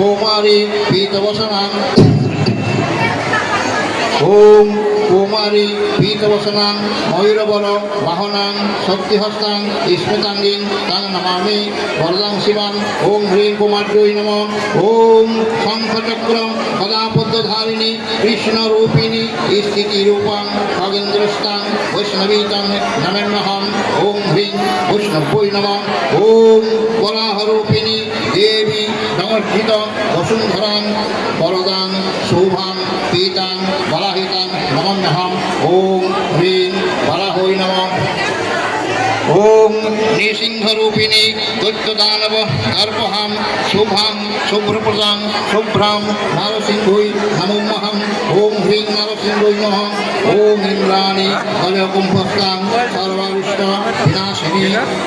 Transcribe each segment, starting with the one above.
কৌমারী পীতবসনাং ওম কৌমারী পীতবসনাং ময়ূরবর বাহনাং শক্তিহস্তাং স্মৃতাঙ্গিং তাং নমামি বরদাং শিবাং ওম হ্রিং কুমার্যৈ নমঃ ওম শঙ্খচক্র সদাপদ্মধারিণী কৃষ্ণরূপিণী স্থিতিরূপাং খগেন্দ্রস্তাং বৈষ্ণবীতাং নমেন্নহং ওম হ্রিং বৈষ্ণব্যৈ নমঃ ওম বরাহরূপিণী দেবী নমর্জিত বসুন্ধরাং বরদাং শোভাং পীতাং বরাহিতাং নমন্যহম ওম হ্রিং বরাহৈ নমঃ ওম নৃসিংহরূপিণী দৈত্যদানব দর্পহাম শুভাং শুভ্রপ্রদাং শুভ্রাম নরসিংহৈ নমোহম ওম হ্রিং নরসিংহৈ নমঃ ওম ইন্দ্রাণী গজকুম্ভস্তাং সর্বারিষ্ট বিনাশিনী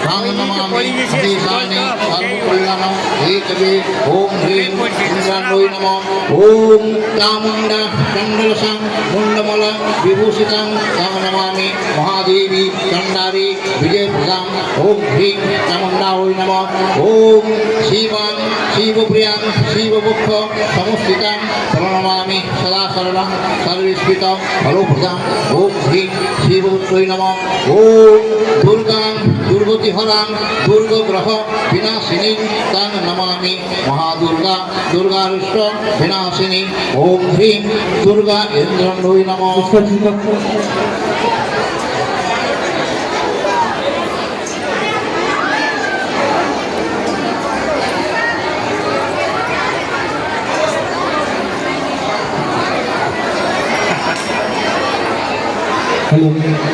রাং নমামি দেশানি সর্বকল্যাণ হেতবে ওম হ্রিং ইন্দ্রাণৈ নমঃ ওম চামুণ্ডা চণ্ডলসাং মুণ্ডমল বিভূষিতাং তাং নমামি মহাদেবী চণ্ডারী বিজয়প্রদাং ওম হ্রিং চামুণ্ডায় নমঃ ওম শিবাং শিবপ্রিয়াং শিববক্ষ সমস্থিতাং প্রণমামি সদা সর্বং সর্বস্মিত ফলপ্রদাং ওম হ্রিং শিবপুত্রৈ নমঃ ওম দুর্গাং দুর্গতিহরাং দুর্গগ্রহ বিনাশিনীং তাং নমামি মহাদুর্গা দুর্গারিষ্ট বিনাশিনী ওম হ্রিং দুর্গা ইন্দ্রাণৈ নমঃ Hello.